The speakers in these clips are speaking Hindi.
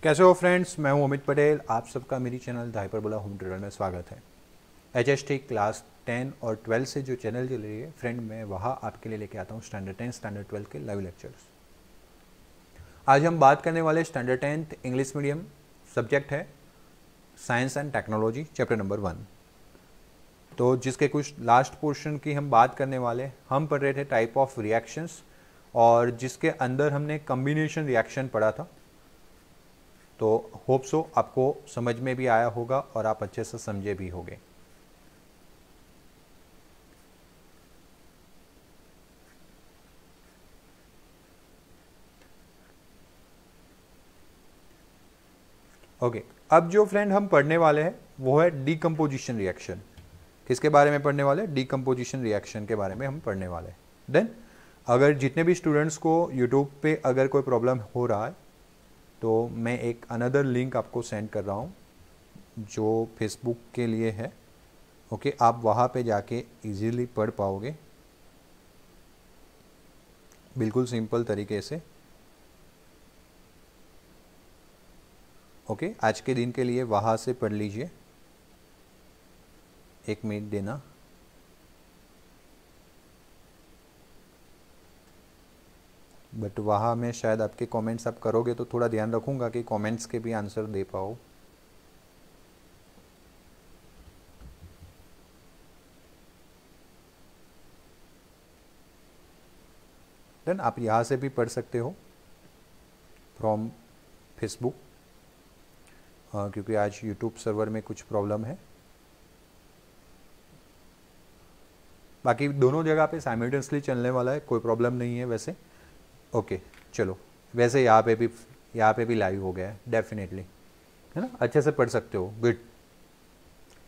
कैसे हो फ्रेंड्स, मैं हूं अमित पटेल। आप सबका मेरी channel the hyperbola home tutor में स्वागत है। HST क्लास 10 और 12 से जो चैनल चल रही है फ्रेंड, मैं वहाँ आपके लिए लेके आता हूँ स्टैंडर्ड 10 स्टैंडर्ड 12 के लाइव लेक्चर्स। आज हम बात करने वाले स्टैंडर्ड 10 इंग्लिश मीडियम, सब्जेक्ट है science and technology, chapter number 1। तो जिसके कुछ लास्ट पोर्शन की हम बात करने वाले, हम पढ़ रहे थे टाइप ऑफ रिएक्शंस, और जिसके अंदर हमने कम्बिनेशन रिएक्शन पढ़ा था। तो होप सो आपको समझ में भी आया होगा और आप अच्छे से समझे भी होंगे। ओके, अब जो फ्रेंड हम पढ़ने वाले हैं वो है डीकम्पोजिशन रिएक्शन। किसके बारे में पढ़ने वाले? डीकम्पोजिशन रिएक्शन के बारे में हम पढ़ने वाले हैं। देन अगर जितने भी स्टूडेंट्स को यूट्यूब पे अगर कोई प्रॉब्लम हो रहा है तो मैं एक अनदर लिंक आपको सेंड कर रहा हूँ जो फेसबुक के लिए है। ओके, आप वहाँ पे जाके इजीली पढ़ पाओगे बिल्कुल सिंपल तरीके से। ओके, आज के दिन के लिए वहाँ से पढ़ लीजिए। 1 मिनट देना। बट वहाँ में शायद आपके कमेंट्स आप करोगे तो थोड़ा ध्यान रखूँगा कि कमेंट्स के भी आंसर दे पाओ। देन आप यहाँ से भी पढ़ सकते हो फ्रॉम फेसबुक, क्योंकि आज यूट्यूब सर्वर में कुछ प्रॉब्लम है। बाकी दोनों जगह पे साइमल्टेनियसली चलने वाला है, कोई प्रॉब्लम नहीं है वैसे। ओके चलो, वैसे यहाँ पे भी लाइव हो गया है डेफिनेटली, है ना? अच्छे से पढ़ सकते हो, गुड।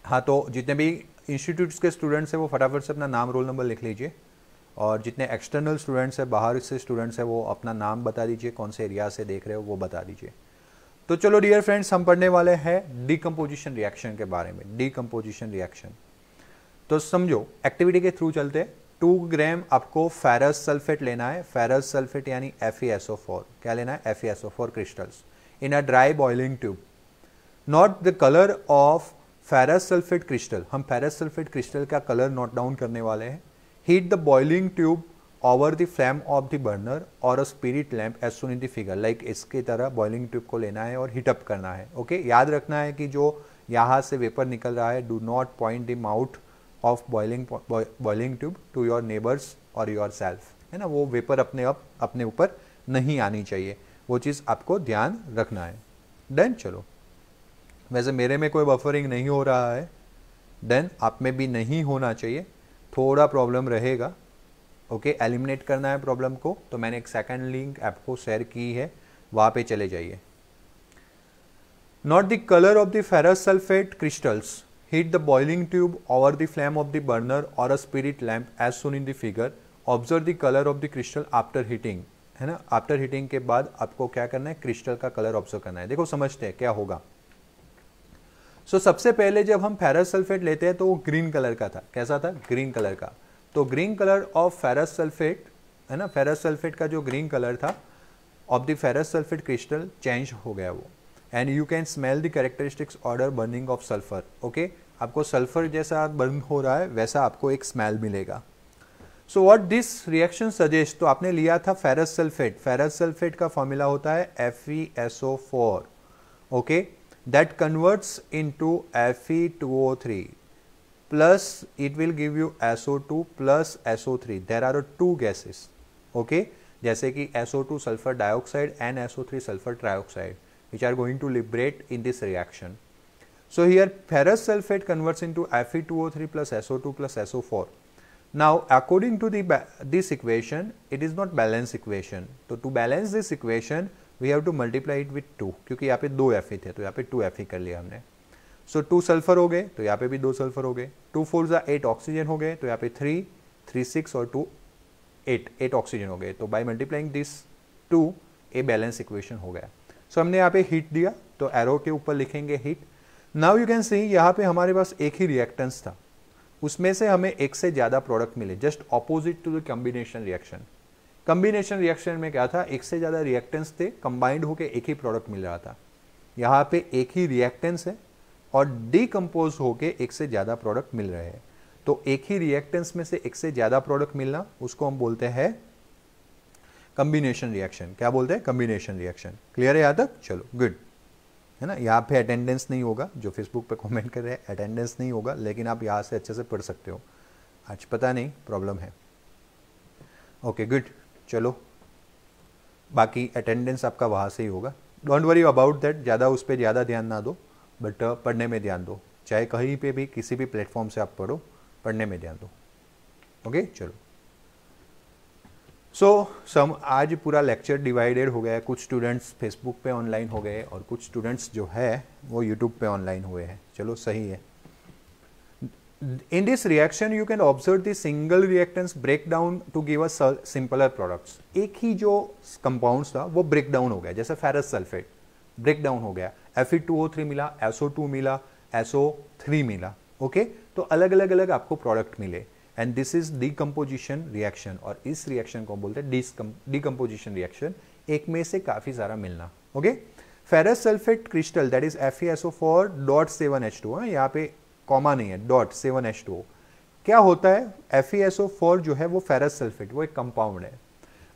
हाँ, तो जितने भी इंस्टीट्यूट्स के स्टूडेंट्स हैं वो फटाफट से अपना नाम रोल नंबर लिख लीजिए, और जितने एक्सटर्नल स्टूडेंट्स हैं, बाहर से स्टूडेंट्स हैं, वो अपना नाम बता दीजिए, कौन से एरिया से देख रहे हो वो बता दीजिए। तो चलो डियर फ्रेंड्स, हम पढ़ने वाले हैं डीकम्पोजिशन रिएक्शन के बारे में। डीकम्पोजिशन रिएक्शन तो समझो, एक्टिविटी के थ्रू चलते हैं। 2 ग्राम आपको फेरस सल्फेट लेना है। फेरस सल्फेट यानी FeSO4। क्या लेना है? FeSO4 crystals in a dry boiling tube. Note the colour of ferrous sulphate crystal. हम फेरस सल्फेट क्रिस्टल का कलर नोट डाउन करने वाले हैं। Heat the boiling tube over the flame of the burner और a spirit lamp as shown in the figure. Like इसकी तरह बॉइलिंग ट्यूब को लेना है और हीटअप करना है। ओके, याद रखना है कि जो यहाँ से वेपर निकल रहा है, do not point the mouth of boiling tube to your neighbours or yourself, है ना? वो वेपर अपने ऊपर नहीं आनी चाहिए, वो चीज़ आपको ध्यान रखना है। देन चलो, वैसे मेरे में कोई बफरिंग नहीं हो रहा है, देन आप में भी नहीं होना चाहिए, थोड़ा प्रॉब्लम रहेगा। ओके, एलिमिनेट करना है प्रॉब्लम को, तो मैंने एक सेकंड लिंक आपको शेयर की है, वहाँ पे चले जाइए। Note the colour of the ferrous sulphate crystals. Heat the boiling tube over the flame of the burner or a spirit lamp as shown in the figure. Observe the color of the crystal after heating, है ना? आफ्टर हीटिंग के बाद आपको क्या करना है? क्रिस्टल का कलर ऑब्जर्व करना है। देखो समझते हैं क्या होगा। सबसे पहले जब हम फेरस सल्फेट लेते हैं तो वो ग्रीन कलर का था। कैसा था? ग्रीन कलर का। तो green colour of ferrous sulphate, है ना? फेरस सल्फेट का जो ग्रीन कलर था of the ferrous sulphate crystal change हो गया वो। And you can smell the characteristics order burning of sulphur. Okay, आपको सल्फर जैसा बर्न हो रहा है वैसा आपको एक स्मेल मिलेगा। So what this reaction suggest, तो आपने लिया था फेरस सल्फेट। फेरस सल्फेट का फॉर्मूला होता है FeSO4। Okay, that converts into Fe2O3 plus it will give you SO2 plus SO3। There are 2 gases. Okay, जैसे कि SO2 sulphur dioxide and SO3 sulphur trioxide, which are going to liberate in this reaction. So here ferrous sulfate converts into Fe2O3 plus SO2 plus SO4. Now according to this equation, it is not balance equation. So to balance this equation we have to multiply it with 2, क्योंकि यहाँ पे 2 Fe थे तो यहाँ पे 2 Fe कर लिया हमने। So 2 सल्फर हो गए तो यहाँ पे भी 2 सल्फर हो गए। 2 4 8 ऑक्सीजन हो गए तो यहाँ पे 3 3 6 और 2 8 ऑक्सीजन हो गए। तो by multiplying this 2 a balance equation हो गया। सो हमने यहाँ पे हीट दिया तो एरो के ऊपर लिखेंगे heat. Now you can see यहाँ पे हमारे पास एक ही रिएक्टेंस था, उसमें से हमें एक से ज़्यादा प्रोडक्ट मिले, just opposite to the combination reaction. Combination reaction में क्या था? एक से ज़्यादा रिएक्टेंस थे, कंबाइंड होकर एक ही प्रोडक्ट मिल रहा था। यहाँ पे एक ही रिएक्टेंस है और डिकम्पोज होके एक से ज़्यादा प्रोडक्ट मिल रहे हैं। तो एक ही रिएक्टेंस में से एक से ज़्यादा प्रोडक्ट मिलना, उसको हम बोलते हैं कॉम्बिनेशन रिएक्शन। क्या बोलते हैं? Combination reaction. क्लियर है यहाँ तक? चलो गुड, है ना। यहाँ पे अटेंडेंस नहीं होगा, जो फेसबुक पे कमेंट कर रहे हैं अटेंडेंस नहीं होगा, लेकिन आप यहाँ से अच्छे से पढ़ सकते हो। आज पता नहीं प्रॉब्लम है। ओके गुड, चलो बाकी अटेंडेंस आपका वहाँ से ही होगा। डोंट वरी अबाउट दैट, ज़्यादा उस पर ज़्यादा ध्यान ना दो, बट पढ़ने में ध्यान दो। चाहे कहीं पे भी किसी भी प्लेटफॉर्म से आप पढ़ो, पढ़ने में ध्यान दो। ओके चलो। सो आज पूरा लेक्चर डिवाइडेड हो गया है। कुछ स्टूडेंट्स फेसबुक पे ऑनलाइन हो गए और कुछ स्टूडेंट्स जो है वो यूट्यूब पे ऑनलाइन हुए हैं। चलो सही है। In this reaction you can observe the single reactants break down to give us simpler products। एक ही जो कंपाउंड्स था वो ब्रेक डाउन हो गया, जैसे फेरस सल्फेट ब्रेक डाउन हो गया, Fe2O3 मिला, SO2 मिला, SO3 मिला। ओके तो अलग अलग आपको प्रोडक्ट मिले and this is decomposition reaction, और इस रिएक्शन को बोलते हैं डिकम्पोजिशन रिएक्शन, एक में से काफी सारा मिलना। Okay ferrous sulphate crystal that is FeSO4.7H2, यहाँ पे कॉमा नहीं है, डॉट 7H2O। क्या होता है? FeSO4 जो है वो फेरस सल्फेट, वो एक कंपाउंड है।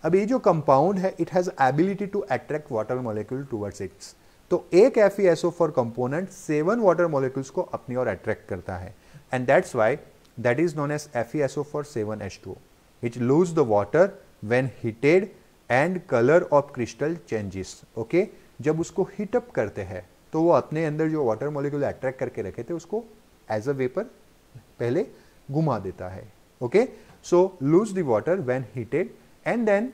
अब ये जो कंपाउंड है it has ability to attract water molecule towards its. तो एक FeSO4 कंपोनेंट 7 वाटर मॉलिक्यूल्स को अपनी ओर अट्रैक्ट करता है and that's why that is known as FeSO4 7H2O which lose the water when heated and color of crystal changes। Okay जब उसको हीट अप करते हैं तो वो अपने अंदर जो वाटर मॉलिक्यूल अट्रैक्ट करके रखे थे उसको एज अ वेपर पहले घुमा देता है। Okay so lose the water when heated and then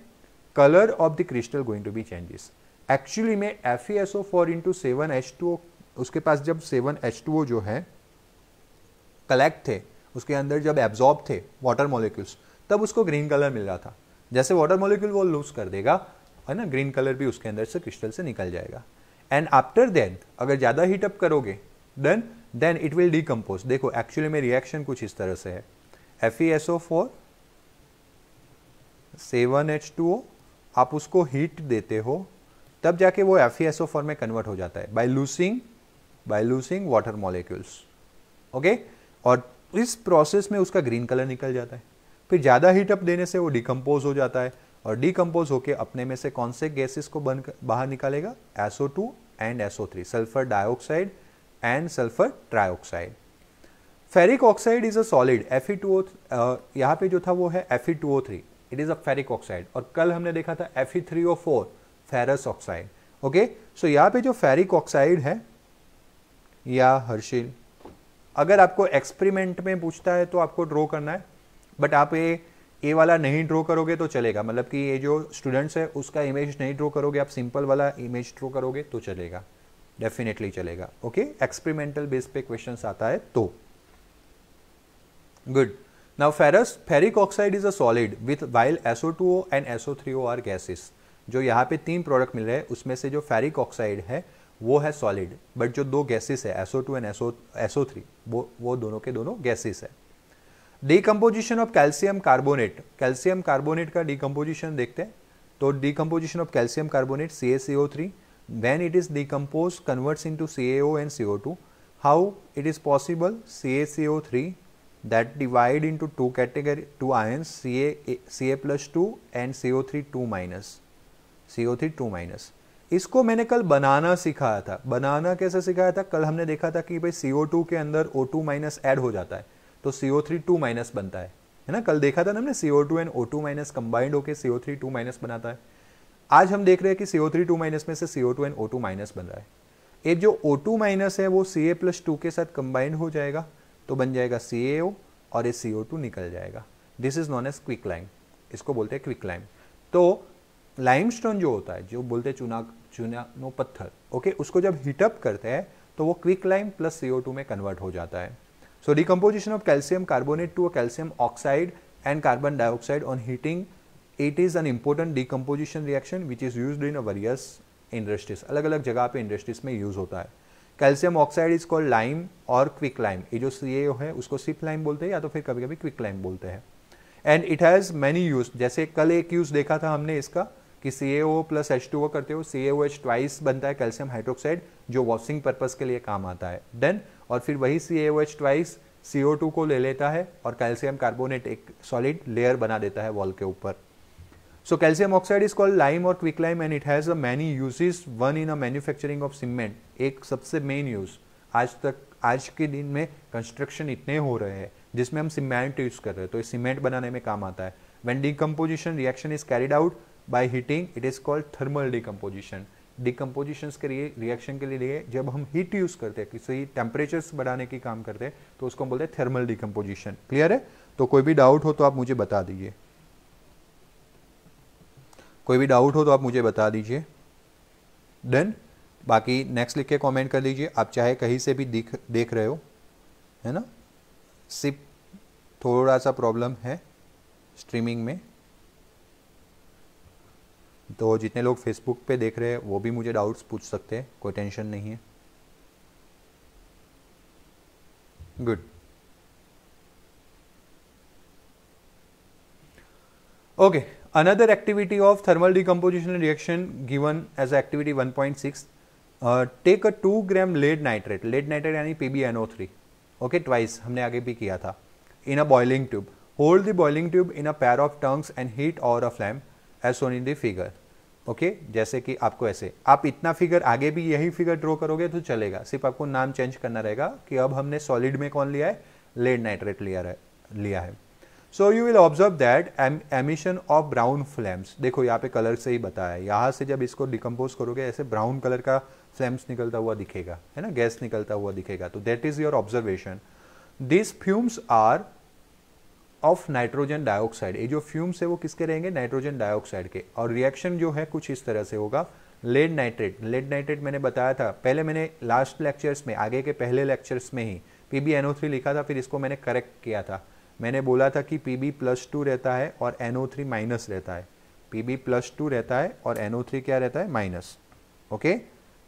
colour of the crystal going to be changes. Actually में FeSO4 into 7H2O, उसके पास जब 7H2O जो है कलेक्ट थे, उसके अंदर जब एब्जॉर्ब थे वाटर मॉलिक्यूल्स, तब उसको ग्रीन कलर मिल रहा था। जैसे वाटर मॉलिक्यूल वो लूज कर देगा, है ना, ग्रीन कलर भी उसके अंदर से क्रिस्टल से निकल जाएगा। एंड आफ्टर दैट अगर ज्यादा हीट अप करोगे देन इट विल डिकम्पोज। देखो एक्चुअली में रिएक्शन कुछ इस तरह से है, FeSO4 7H2O, आप उसको हीट देते हो तब जाके वो FeSO4 में कन्वर्ट हो जाता है by losing water molecules. Okay और इस प्रोसेस में उसका ग्रीन कलर निकल जाता है। फिर ज्यादा हीट अप देने से वो डिकम्पोज हो जाता है और डिकम्पोज होके अपने में से कौन से गैसेस को बाहर निकालेगा? SO2 and SO3, sulphur dioxide and sulphur trioxide. Ferric oxide is a solid, Fe2O, यहाँ पे जो था वो है Fe2O3, it is a ferric oxide. और कल हमने देखा था Fe3O4 ferrous oxide. Okay so यहाँ पे जो फेरिक ऑक्साइड है, या हर्षिल अगर आपको एक्सपेरिमेंट में पूछता है तो आपको ड्रॉ करना है, बट आप ये वाला नहीं ड्रॉ करोगे तो चलेगा। मतलब कि ये जो स्टूडेंट्स है उसका इमेज नहीं ड्रॉ करोगे, आप सिंपल वाला इमेज ड्रॉ करोगे तो चलेगा, डेफिनेटली चलेगा। ओके एक्सपेरिमेंटल बेस पे क्वेश्चंस आता है तो good. Now ferric oxide is a solid with while SO2O and SO3O are gases. जो यहाँ पे 3 प्रोडक्ट मिल रहे हैं उसमें से जो फेरिक ऑक्साइड है वो है सॉलिड, बट जो 2 गैसेस है SO2 एंड SO3 वो दोनों के दोनों गैसेस है। Decomposition of calcium carbonate, calcium carbonate का डिकम्पोजिशन देखते हैं। तो decomposition of calcium carbonate CaCO3 when it is decomposed converts into CaO and CO2। how it is possible? CaCO3 that divide into two ions, Ca+2 and CO3 2-, इसको मैंने कल बनाना सिखाया था। बनाना कैसे सिखाया था? कल हमने देखा था कि भाई CO2 के अंदर O2- ऐड हो जाता है तो CO3 2- बनता है ना। कल देखा था ना हमने, CO2 एंड O2- कंबाइंड होकर CO3 2- बनाता है। आज हम देख रहे हैं कि CO3 2- में से CO2 एंड O2- बन रहा है। एक जो O2- है वो Ca+2 के साथ कंबाइंड हो जाएगा तो बन जाएगा CaO और ये CO2 निकल जाएगा। This is known as quick lime, इसको बोलते हैं क्विक लाइम। तो लाइमस्टोन जो होता है, जो बोलते हैं चूना पत्थर, ओके, उसको जब हीटअप करते हैं तो वो क्विक लाइम प्लस CO2 में कन्वर्ट हो जाता है। So decomposition of calcium carbonate to a calcium oxide and carbon dioxide on heating, it is an important decomposition reaction which is used in various industries. अलग अलग जगह पे इंडस्ट्रीज में यूज होता है। Calcium oxide is called lime और क्विक लाइम। ये जो CaO है उसको सिप लाइम बोलते हैं या तो फिर कभी कभी क्विक लाइम बोलते हैं। And it has many use, जैसे कल एक यूज देखा था हमने इसका कि CaO प्लस H2O करते हो, CaOH ट्वाइस बनता है कैल्शियम हाइड्रोक्साइड, जो वॉशिंग पर्पस के लिए काम आता है। देन और फिर वही CaOH ट्वाइस CO2 को ले लेता है और कैल्शियम कार्बोनेट एक सॉलिड लेयर बना देता है वॉल के ऊपर। So calcium oxide is called lime or quicklime and it has a many uses, one in a manufacturing of cement। एक सबसे मेन यूज आज के दिन में कंस्ट्रक्शन इतने हो रहे हैं जिसमें हम सीमेंट यूज कर रहे हैं, तो ये सीमेंट बनाने में काम आता है। When decomposition reaction is carried out by heating, it is called thermal decomposition। Decomposition के लिए रिएक्शन के लिए जब हम हीट यूज करते हैं, किसी टेम्परेचर्स बढ़ाने की काम करते हैं, तो उसको हम बोलते हैं थर्मल डिकम्पोजिशन। क्लियर है? तो कोई भी डाउट हो तो आप मुझे बता दीजिए, कोई भी डाउट हो तो आप मुझे बता दीजिए। देन बाकी नेक्स्ट लिख के कमेंट कर दीजिए। आप चाहे कहीं से भी देख रहे हो, है ना, सिर्फ थोड़ा सा प्रॉब्लम है स्ट्रीमिंग में, तो जितने लोग फेसबुक पे देख रहे हैं वो भी मुझे डाउट्स पूछ सकते हैं, कोई टेंशन नहीं है। Good. Okay, another activity of thermal decomposition reaction given as activity 1.6, take a 2 gram lead nitrate यानी PbNO3, okay, twice हमने आगे भी किया था, in a boiling tube, hold the boiling tube in a pair of tongues and heat over a flame as shown in the figure। Okay, जैसे कि आपको ऐसे, आप इतना फिगर आगे भी यही फिगर ड्रॉ करोगे तो चलेगा, सिर्फ आपको नाम चेंज करना रहेगा कि अब हमने सॉलिड में कौन लिया है, लेड नाइट्रेट लिया है। So you will observe that emission of brown flames, देखो यहाँ पे कलर से ही बताया है, यहाँ से जब इसको डिकम्पोज करोगे ऐसे ब्राउन कलर का फ्लेम्स निकलता हुआ दिखेगा, है ना, गैस निकलता हुआ दिखेगा, तो that is your observation. This fumes are of nitrogen dioxide, ये जो फ्यूम्स है वो किसके रहेंगे, नाइट्रोजन डाइऑक्साइड के, और रिएक्शन जो है कुछ इस तरह से होगा। लेड नाइट्रेट मैंने बताया था पहले, मैंने लास्ट लेक्चर्स में, आगे के पहले लेक्चर्स में ही PbNO3 लिखा था, फिर इसको मैंने करेक्ट किया था। मैंने बोला था कि Pb+2 रहता है और NO3 माइनस रहता है, Pb+2 रहता है और NO3 क्या रहता है, माइनस। ओके,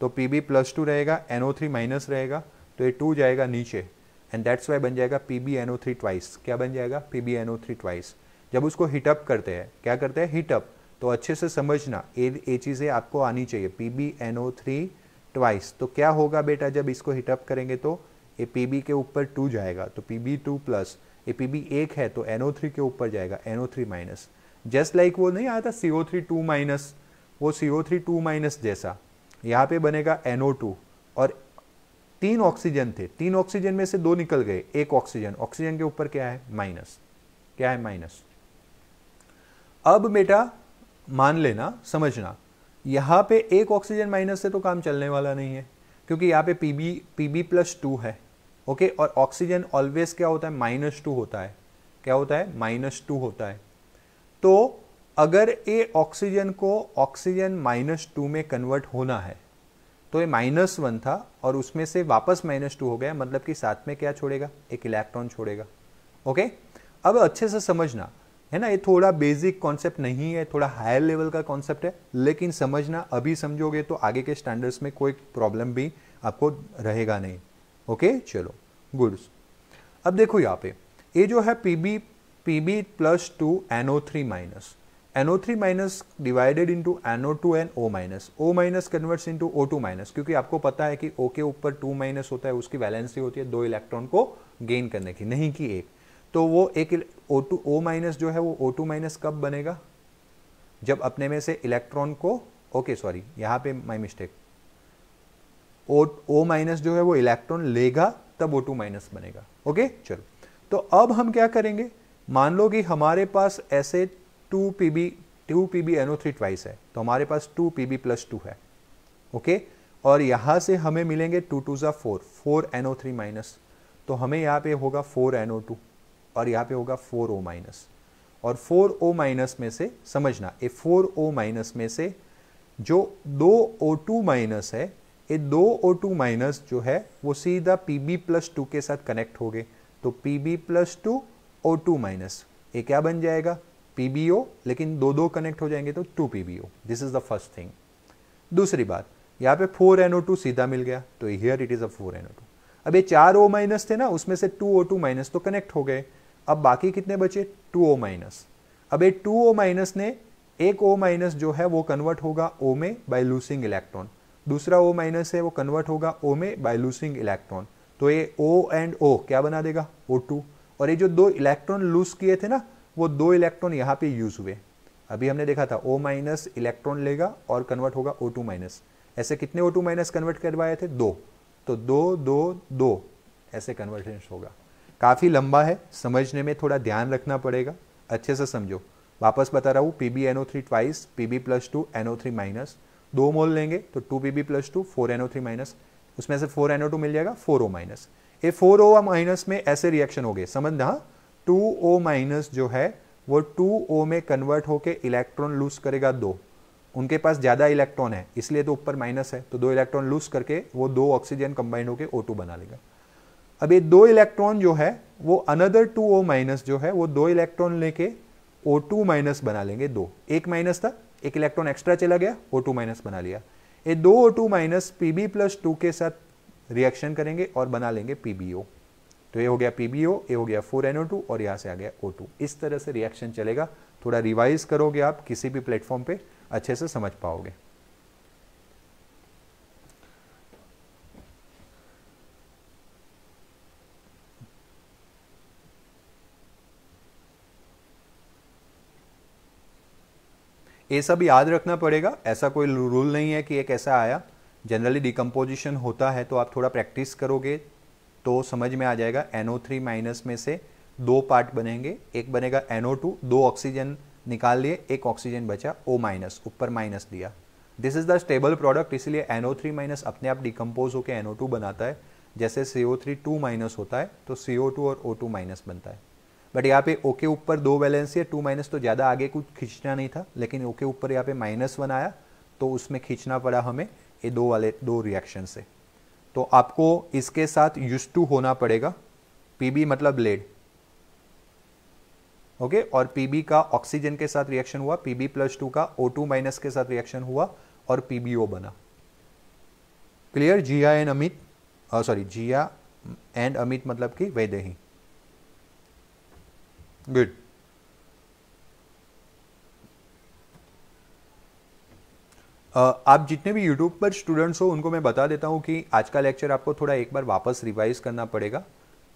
तो Pb+2 रहेगा, NO3 माइनस रहेगा, तो ये 2 जाएगा नीचे, एंड दैट्स वाई बन जाएगा PbNO3 ट्वाइस। क्या बन जाएगा, PbNO3 ट्वाइस। जब उसको हीटअप करते हैं, क्या करते हैं, हीटअप, तो अच्छे से समझना, ये चीज़ें आपको आनी चाहिए, PbNO3 ट्वाइस। तो क्या होगा बेटा, जब इसको हीटअप करेंगे तो ये Pb के ऊपर 2 जाएगा, तो Pb2 प्लस, ये Pb 1 है तो NO3 के ऊपर जाएगा, NO3 माइनस। जस्ट लाइक वो नहीं आता CO3 2 माइनस, वो CO3 2 माइनस जैसा यहाँ पे बनेगा NO2, और 3 ऑक्सीजन थे, 3 ऑक्सीजन में से 2 निकल गए, 1 ऑक्सीजन के ऊपर क्या है, माइनस। क्या है, माइनस। अब बेटा मान लेना, समझना, यहाँ पे 1 ऑक्सीजन माइनस से तो काम चलने वाला नहीं है, क्योंकि यहाँ पे Pb+2 है, ओके, और ऑक्सीजन ऑलवेज क्या होता है, -2 होता है। क्या होता है, -2 होता है। तो अगर ये ऑक्सीजन को ऑक्सीजन -2 में कन्वर्ट होना है, तो ये -1 था और उसमें से वापस -2 हो गया, मतलब कि साथ में क्या छोड़ेगा, एक इलेक्ट्रॉन छोड़ेगा। ओके, अब अच्छे से समझना, है ना, ये थोड़ा बेसिक कॉन्सेप्ट नहीं है, थोड़ा हायर लेवल का कॉन्सेप्ट है, लेकिन समझना, अभी समझोगे तो आगे के स्टैंडर्ड्स में कोई प्रॉब्लम भी आपको रहेगा नहीं। ओके, चलो, गुड। अब देखो यहाँ पे ये जो है Pb+2 NO3 minus, NO3 minus divided into NO2 and O minus, O minus converts into O2 minus, क्योंकि आपको पता है कि O के ऊपर 2 माइनस होता है, उसकी वैलेंसी होती है 2 इलेक्ट्रॉन को गेन करने की, नहीं कि 1। तो वो एक O माइनस जो है वो O2 माइनस कब बनेगा, जब अपने में से इलेक्ट्रॉन को, ओके सॉरी यहाँ पे माई मिस्टेक, O माइनस जो है वो इलेक्ट्रॉन लेगा तब O2 माइनस बनेगा। ओके, चलो, तो अब हम क्या करेंगे, मान लो कि हमारे पास ऐसे 2 PbNO3 ट्वाइस है, तो हमारे पास 2 Pb+2 है। ओके, और यहां से हमें मिलेंगे 2 2 4 NO3 माइनस, तो हमें यहाँ पे होगा 4 NO2 और यहाँ पे होगा 4 O माइनस, और 4 O माइनस में से समझना, ये 4 O माइनस में से जो 2 O2 माइनस है, ये 2 O2 माइनस जो है वो सीधा Pb+2 के साथ कनेक्ट हो गए, तो Pb+2 O2 माइनस, ये क्या बन जाएगा, PbO, लेकिन 2 कनेक्ट हो जाएंगे तो 2 PbO। This is the first thing. दूसरी बात, यहाँ पे 4 NO2 सीधा मिल गया, तो here it is a 4 NO2। अब ये 4 O माइनस थे ना, उसमें से 2 O2 माइनस तो कनेक्ट हो गए, अब बाकी कितने बचे, 2 O माइनस। अब ये 2 O माइनस ने एक O माइनस जो है वो कन्वर्ट होगा O में बाय लूसिंग इलेक्ट्रॉन, दूसरा O माइनस है वो कन्वर्ट होगा O में बाय लूसिंग इलेक्ट्रॉन। तो ये O एंड O क्या बना देगा, O2। और ये जो 2 इलेक्ट्रॉन लूज किए थे ना, वो 2 इलेक्ट्रॉन यहाँ पे यूज हुए। अभी हमने देखा था O माइनस इलेक्ट्रॉन लेगा और कन्वर्ट होगा O2 माइनस। ऐसे कितने O2 माइनस कन्वर्ट करवाए थे, 2। तो 2 2 2 ऐसे कन्वर्टेंस होगा। काफ़ी लंबा है, समझने में थोड़ा ध्यान रखना पड़ेगा, अच्छे से समझो। वापस बता रहा हूँ, PbNO3 twice Pb+2 NO3 minus, 2 मोल लेंगे तो 2Pb+2 4NO3 माइनस, उसमें से 4NO2 मिल जाएगा 4O माइनस। ये 4O माइनस में ऐसे रिएक्शन हो गए, समझना। 2O माइनस जो है वो 2O में कन्वर्ट होके इलेक्ट्रॉन लूज करेगा 2। उनके पास ज़्यादा इलेक्ट्रॉन है इसलिए तो ऊपर माइनस है, तो 2 इलेक्ट्रॉन लूज करके वो 2 ऑक्सीजन कंबाइंड होके O2 बना लेगा। अब ये 2 इलेक्ट्रॉन जो है वो अनदर 2O माइनस जो है वो 2 इलेक्ट्रॉन लेके O2 माइनस बना लेंगे। 2 एक माइनस था, एक इलेक्ट्रॉन एक्स्ट्रा चला गया, O2 माइनस बना लिया। ये 2 O2 माइनस Pb+2 के साथ रिएक्शन करेंगे और बना लेंगे PbO। तो ये हो गया PbO, ये हो गया 4NO2 और यहाँ से आ गया O2। इस तरह से रिएक्शन चलेगा। थोड़ा रिवाइज करोगे आप किसी भी प्लेटफॉर्म पे अच्छे से समझ पाओगे। ये सब याद रखना पड़ेगा, ऐसा कोई रूल नहीं है कि एक ऐसा आया। जनरली डिकम्पोजिशन होता है तो आप थोड़ा प्रैक्टिस करोगे तो समझ में आ जाएगा। NO3 माइनस में से 2 पार्ट बनेंगे, एक बनेगा NO2, 2 ऑक्सीजन निकाल लिए, एक ऑक्सीजन बचा O माइनस, ऊपर माइनस दिया। This is the stable product, इसलिए NO3 माइनस अपने आप डिकम्पोज होकर NO2 बनाता है। जैसे CO3 2 माइनस होता है तो CO2 और O2 माइनस बनता है। बट यहाँ पे O के ऊपर 2 वैलेंसी है, 2 माइनस तो ज़्यादा आगे कुछ खींचना नहीं था, लेकिन O के ऊपर यहाँ पे -1 आया तो उसमें खींचना पड़ा हमें ये 2 रिएक्शन से। तो आपको इसके साथ यूज्ड टू होना पड़ेगा। Pb मतलब लेड, ओके। और Pb का ऑक्सीजन के साथ रिएक्शन हुआ, Pb+2 का O2 माइनस के साथ रिएक्शन हुआ और PbO बना। Clear? Jiya and Amit, sorry Jiya and Amit मतलब कि वैदेही। गुड। आप जितने भी यूट्यूब पर स्टूडेंट्स हो उनको मैं बता देता हूं कि आज का लेक्चर आपको थोड़ा एक बार वापस रिवाइज करना पड़ेगा।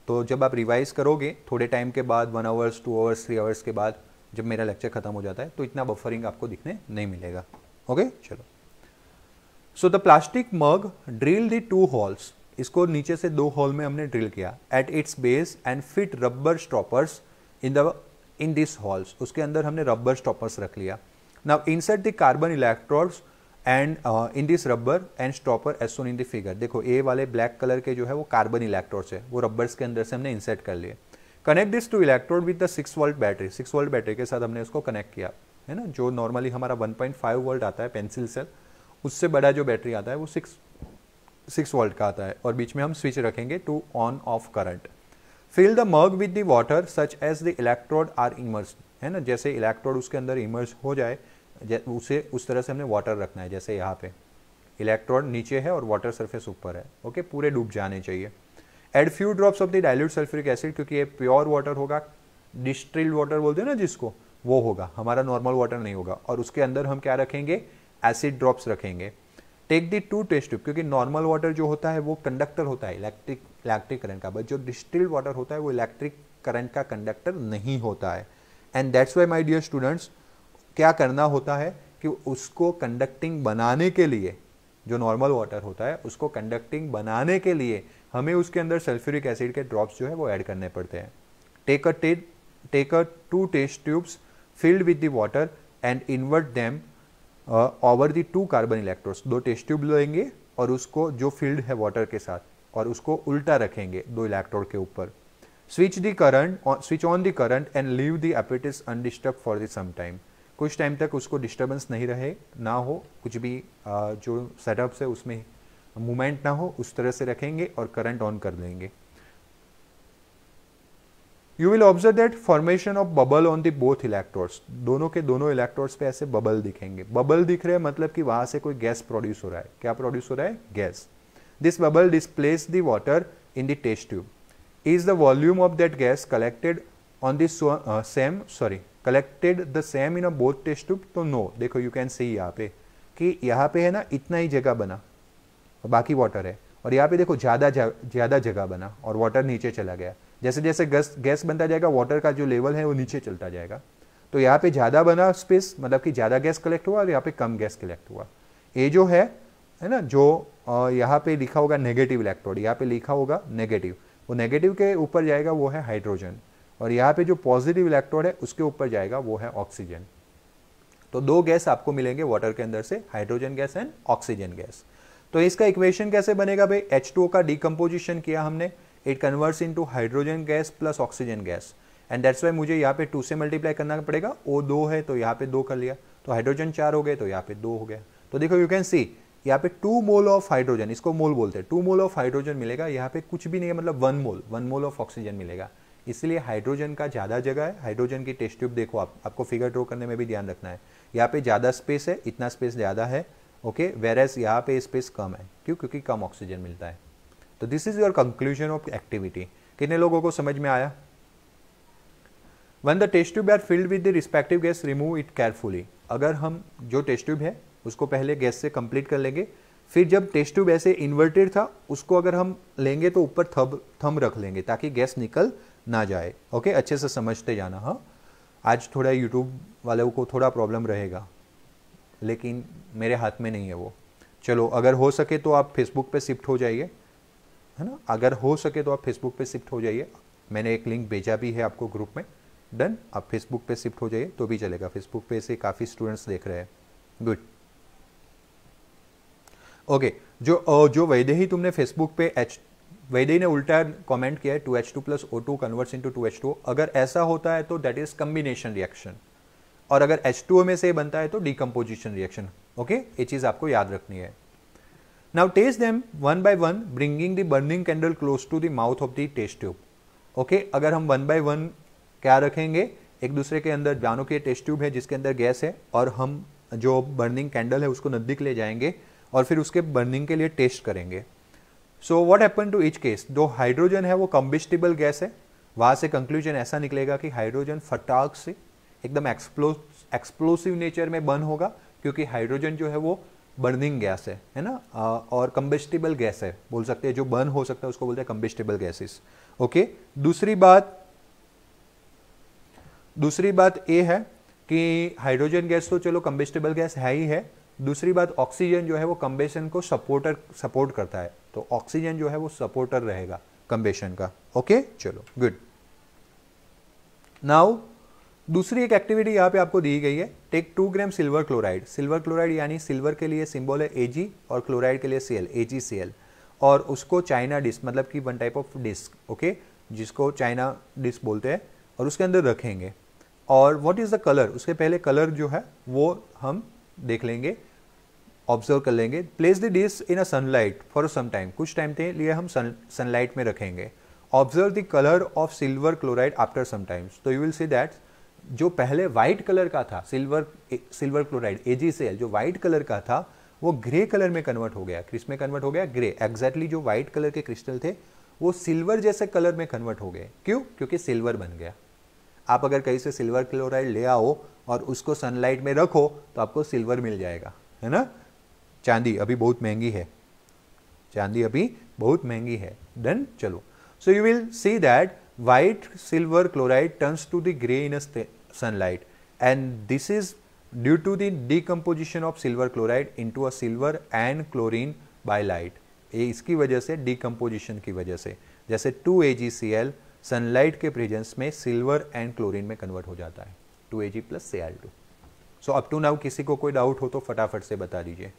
तो जब आप रिवाइज करोगे थोड़े टाइम के बाद, 1 आवर्स 2 आवर्स 3 आवर्स के बाद, जब मेरा लेक्चर खत्म हो जाता है तो इतना बफरिंग आपको दिखने नहीं मिलेगा। ओके, चलो। So the plastic mug drill the 2 holes, इसको नीचे से 2 होल में हमने ड्रिल किया at its base and fit rubber stoppers in this holes. उसके अंदर हमने रबर स्टॉपर्स रख लिया। Now insert the carbon electrodes and in this rubber and stopper as shown in the figure. देखो ए वाले ब्लैक कलर के जो है वो कार्बन इलेक्ट्रोड्स है, वो रबर्स के अंदर से हमने इंसर्ट कर लिए। Connect this to electrode with the 6 volt battery, 6 volt battery के साथ हमने उसको कनेक्ट किया, है ना। जो नॉर्मली हमारा 1.5 वोल्ट आता है पेंसिल सेल, उससे बड़ा जो बैटरी आता है वो 6 वोल्ट का आता है। और बीच में हम स्विच रखेंगे to on off current. Fill the mug with the water such as the electrode are immersed, है ना। जैसे इलेक्ट्रोड उसके अंदर इमर्ज हो जाए उसे उस तरह से हमने वाटर रखना है। जैसे यहाँ पे इलेक्ट्रोड नीचे है और वाटर सरफेस ऊपर है, ओके, पूरे डूब जाने चाहिए। Add few drops of the dilute sulphuric acid, क्योंकि ये प्योर वाटर होगा, डिस्टिल्ड वाटर बोलते हैं ना जिसको, वो होगा, हमारा नॉर्मल वाटर नहीं होगा। और उसके अंदर हम क्या रखेंगे, एसिड ड्रॉप्स रखेंगे। टेक द 2 टेस्ट ट्यूब, क्योंकि नॉर्मल वाटर जो होता है वो कंडक्टर होता है इलेक्ट्रिक करंट का, बट जो डिस्टिल्ड वाटर होता है वो इलेक्ट्रिक करंट का कंडक्टर नहीं होता है। And that's why my dear students, क्या करना होता है कि उसको कंडक्टिंग बनाने के लिए, जो नॉर्मल वाटर होता है उसको कंडक्टिंग बनाने के लिए हमें उसके अंदर सल्फ्यूरिक एसिड के ड्रॉप्स जो है वो ऐड करने पड़ते हैं। Take a 2 test tubes filled with the water and invert them over the 2 carbon electrodes. 2 test tube लेंगे और उसको जो फील्ड है वाटर के साथ, और उसको उल्टा रखेंगे 2 इलेक्ट्रोड के ऊपर। Switch on the current and leave the apparatus undisturb for the some time. कुछ टाइम तक उसको डिस्टर्बेंस नहीं रहे, ना हो कुछ भी जो सेटअप है उसमें मूवमेंट ना हो, उस तरह से रखेंगे और करंट ऑन कर देंगे। You will observe that formation of bubble on the both electrodes, दोनों के दोनों इलेक्ट्रोड्स पे ऐसे बबल दिखेंगे। बबल दिख रहे हैं मतलब कि वहां से कोई गैस प्रोड्यूस हो रहा है। क्या प्रोड्यूस हो रहा है? Gas. This bubble displace the water in the test tube. Is the volume of that gas collected on the collected the same in a both test tube, तो नो। देखो यू कैन सी यहाँ पे कि यहाँ पे है ना इतना ही जगह बना और बाकी वाटर है, और यहाँ पे देखो ज़्यादा जगह बना और वाटर नीचे चला गया। जैसे जैसे गैस बनता जाएगा वाटर का जो लेवल है वो नीचे चलता जाएगा। तो यहाँ पे ज़्यादा बना स्पेस, मतलब कि ज़्यादा गैस कलेक्ट हुआ, और यहाँ पे कम गैस कलेक्ट हुआ। ये जो है ना, जो यहाँ पे लिखा होगा नेगेटिव इलेक्ट्रोड, यहाँ पे लिखा होगा नेगेटिव, वो नेगेटिव के ऊपर जाएगा वो है हाइड्रोजन, और यहाँ पे जो पॉजिटिव इलेक्ट्रोड है उसके ऊपर जाएगा वो है ऑक्सीजन। तो दो गैस आपको मिलेंगे वाटर के अंदर से, hydrogen gas and oxygen gas. तो इसका इक्वेशन कैसे बनेगा भाई, H2O का डिकम्पोजिशन किया हमने, it converts into hydrogen gas plus oxygen gas, and that's Y मुझे यहाँ पे 2 से मल्टीप्लाई करना पड़ेगा। O 2 है तो यहाँ पे 2 कर लिया, तो हाइड्रोजन 4 हो गए तो यहाँ पे 2 हो गया। तो देखो यू कैन सी यहाँ पे 2 मोल ऑफ हाइड्रोजन, इसको मोल बोलते हैं, 2 मोल ऑफ हाइड्रोजन मिलेगा, यहाँ पे कुछ भी नहीं है, मतलब 1 मोल ऑफ ऑक्सीजन मिलेगा। इसलिए हाइड्रोजन का ज़्यादा जगह है। हाइड्रोजन की टेस्ट ट्यूब देखो, आपको फिगर ड्रॉ करने में भी ध्यान रखना है, यहाँ पे ज़्यादा स्पेस है, इतना स्पेस ज़्यादा है, ओके, वेरएस यहाँ पे स्पेस कम है। क्यों? क्योंकि कम ऑक्सीजन मिलता है। तो this is your conclusion of activity. कितने लोगों को समझ में आया? When the test tube are filled with the respective gas, remove it carefully। अगर हम जो टेस्ट ट्यूब है उसको पहले गैस से कंप्लीट कर लेंगे, फिर जब टेस्ट ट्यूब ऐसे इन्वर्टेड था उसको अगर हम लेंगे तो ऊपर थंब रख लेंगे ताकि गैस निकल ना जाए। ओके, अच्छे से समझते जाना। हाँ, आज थोड़ा यूट्यूब वालों को थोड़ा प्रॉब्लम रहेगा, लेकिन मेरे हाथ में नहीं है वो। चलो, अगर हो सके तो आप फेसबुक पे शिफ्ट हो जाइए, है ना, अगर हो सके तो आप फेसबुक पे शिफ्ट हो जाइए। मैंने एक लिंक भेजा भी है आपको ग्रुप में, डन। आप फेसबुक पे शिफ्ट हो जाइए तो भी चलेगा, फेसबुक पे से काफ़ी स्टूडेंट्स देख रहे हैं। Good, okay. जो वैदेही तुमने फेसबुक पे वैदेही ने उल्टा कमेंट किया है 2H2 plus O2 converts into 2H2O। अगर ऐसा होता है तो दैट इज कम्बिनेशन रिएक्शन, और अगर H2O में से बनता है तो डिकम्पोजिशन रिएक्शन। ओके, ये चीज आपको याद रखनी है। Now test them one by one, bringing the burning candle close to the mouth of the test tube. Okay, अगर हम 1 बाय 1 क्या रखेंगे, एक दूसरे के अंदर, जानो कि टेस्ट ट्यूब है जिसके अंदर गैस है, और हम जो बर्निंग कैंडल है उसको नजदीक ले जाएंगे और फिर उसके बर्निंग के लिए टेस्ट करेंगे। So what happen to each case, जो हाइड्रोजन है वो कंबिस्टिबल गैस है, वहां से कंक्लूजन ऐसा निकलेगा कि हाइड्रोजन फटाक से एकदम एक्सप्लोसिव नेचर में बर्न होगा, क्योंकि हाइड्रोजन जो है वो बर्निंग गैस है ना, और कंबिस्टिबल गैस है, बोल सकते हैं, जो बर्न हो सकता है उसको बोलते हैं कंबिस्टिबल गैसेस। ओके, दूसरी बात ये है कि हाइड्रोजन गैस तो चलो कंबिस्टिबल गैस है ही है, दूसरी बात ऑक्सीजन जो है वो कंबेशन को सपोर्ट करता है, तो ऑक्सीजन जो है वो सपोर्टर रहेगा कंबेशन का। ओके, चलो गुड। नाउ दूसरी एक एक्टिविटी यहाँ पे आपको दी गई है, टेक 2 ग्राम सिल्वर क्लोराइड। सिल्वर क्लोराइड यानी सिल्वर के लिए सिंबल है Ag और क्लोराइड के लिए Cl, AgCl, और उसको चाइना डिस्क, मतलब कि 1 टाइप ऑफ डिस्क, ओके, जिसको चाइना डिस्क बोलते हैं, और उसके अंदर रखेंगे। और व्हाट इज द कलर, उसके पहले कलर जो है वो हम देख लेंगे, ऑब्जर्व कर लेंगे। Place the dish in a sunlight for some time, कुछ टाइम के लिए हम सनलाइट में रखेंगे। Observe the colour of silver chloride after some times, तो यू विल सी दैट जो पहले व्हाइट कलर का था सिल्वर क्लोराइड AgCl, जो व्हाइट कलर का था वो ग्रे कलर में कन्वर्ट हो गया। किस में कन्वर्ट हो गया? ग्रे। एग्जैक्टली जो व्हाइट कलर के क्रिस्टल थे वो सिल्वर जैसे कलर में कन्वर्ट हो गए। क्यों? क्योंकि सिल्वर बन गया। आप अगर कहीं से सिल्वर क्लोराइड ले आओ और उसको सनलाइट में रखो तो आपको सिल्वर मिल जाएगा, है ना। चांदी अभी बहुत महंगी है, चांदी अभी बहुत महंगी है। डन, चलो। So you will see that white silver chloride turns to the gray in a sunlight, and this is due to the decomposition of silver chloride into a silver and chlorine by light। ये इसकी वजह से, डिकम्पोजिशन की वजह से, जैसे 2AgCl सनलाइट के प्रेजेंस में सिल्वर एंड क्लोरीन में कन्वर्ट हो जाता है, 2Ag + Cl2। So up to now किसी को कोई डाउट हो तो फटाफट से बता दीजिए।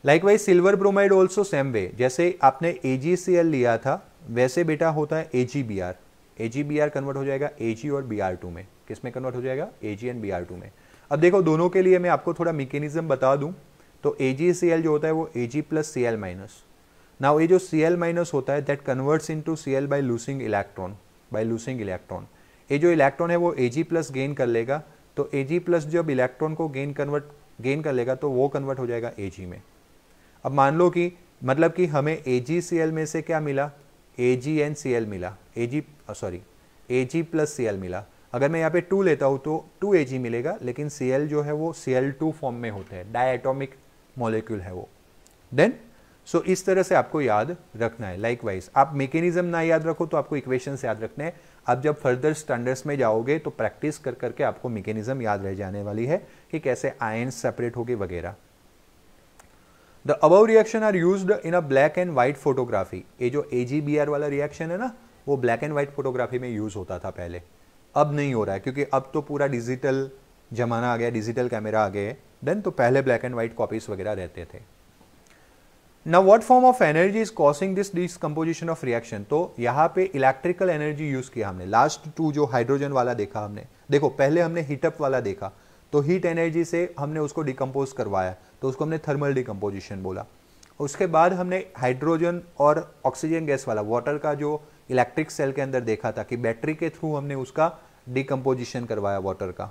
Likewise silver bromide also same way, जैसे आपने AgCl लिया था वैसे बेटा होता है AgBr। AgBr कन्वर्ट हो जाएगा Ag और Br2 में। किस में कन्वर्ट हो जाएगा? Ag एंड Br2 में। अब देखो दोनों के लिए मैं आपको थोड़ा मैकेनिज्म बता दूं, तो AgCl जो होता है वो Ag + Cl-। नाउ ये जो Cl- होता है that converts into Cl by losing electron. ये जो इलेक्ट्रॉन है वो Ag+ गेन कर लेगा, तो Ag+ जब इलेक्ट्रॉन को गेन कर लेगा तो वो कन्वर्ट हो जाएगा Ag में। अब मान लो कि मतलब कि हमें AgCl में से क्या मिला? Ag + Cl मिला, Ag + Cl मिला। अगर मैं यहाँ पे 2 लेता हूँ तो 2Ag मिलेगा, लेकिन Cl जो है वो Cl2 फॉर्म में होते हैं, डायटोमिक मॉलिक्यूल है वो। देन सो इस तरह से आपको याद रखना है। लाइकवाइज आप मैकेनिज्म ना याद रखो तो आपको इक्वेशंस याद रखने हैं। आप जब फर्दर स्टैंडर्ड्स में जाओगे तो प्रैक्टिस कर करके आपको मैकेनिज्म याद रह जाने वाली है कि कैसे आयन्स सेपरेट होगे वगैरह। The above reaction are used in a black and white photography. ये जो AgBr वाला रिएक्शन है ना, वो ब्लैक एंड व्हाइट फोटोग्राफी में यूज होता था पहले, अब नहीं हो रहा है क्योंकि अब तो पूरा डिजिटल जमाना आ गया, डिजिटल कैमरा आ गए। देन तो पहले ब्लैक एंड व्हाइट कॉपीज वगैरह रहते थे। Now what form of energy is causing this decomposition of reaction? तो यहाँ पे इलेक्ट्रिकल एनर्जी यूज किया हमने। लास्ट 2 जो हाइड्रोजन वाला देखा हमने, देखो पहले हमने हीटअप वाला देखा, तो हीट एनर्जी से हमने उसको डिकम्पोज करवाया, तो उसको हमने थर्मल डिकम्पोजिशन बोला। उसके बाद हमने हाइड्रोजन और ऑक्सीजन गैस वाला वाटर का जो इलेक्ट्रिक सेल के अंदर देखा था कि बैटरी के थ्रू हमने उसका डिकम्पोजिशन करवाया वाटर का।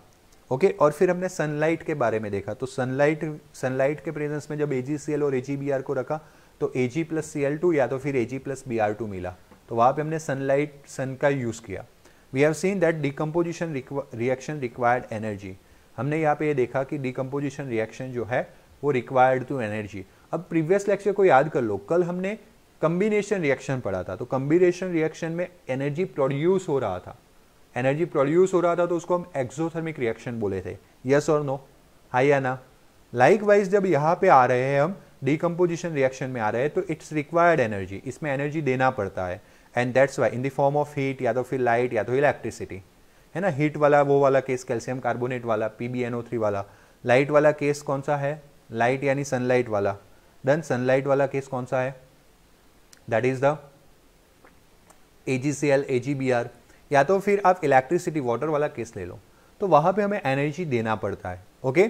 ओके और फिर हमने सनलाइट के बारे में देखा, तो सनलाइट के प्रेजेंस में जब AgCl और AgBr को रखा तो Ag प्लस Cl2 या तो फिर Ag प्लस Br2 मिला, तो वहां पे हमने सन का यूज किया। We have seen that decomposition reaction required energy. हमने यहाँ पे ये देखा कि डिकम्पोजिशन रिएक्शन जो है वो रिक्वायर्ड टू एनर्जी। अब प्रीवियस लेक्चर को याद कर लो, कल हमने कम्बिनेशन रिएक्शन पढ़ा था, तो कम्बिनेशन रिएक्शन में एनर्जी प्रोड्यूस हो रहा था, एनर्जी प्रोड्यूस हो रहा था, तो उसको हम एक्सोथर्मिक रिएक्शन बोले थे। यस और नो, हाँ या ना? लाइकवाइज जब यहाँ पे आ रहे हैं हम डिकम्पोजिशन रिएक्शन में आ रहे हैं तो इट्स रिक्वायर्ड एनर्जी, इसमें एनर्जी देना पड़ता है, and that's Y in the form of heat या तो फिर लाइट या तो इलेक्ट्रिसिटी, है ना। हीट वाला वो वाला केस कैल्शियम कार्बोनेट वाला, PbNO3 वाला। लाइट वाला केस कौन सा है? लाइट यानी सनलाइट वाला। देन सनलाइट वाला केस कौन सा है? That is the AgCl AgBr। या तो फिर आप इलेक्ट्रिसिटी वाटर वाला केस ले लो, तो वहां पे हमें एनर्जी देना पड़ता है। Okay,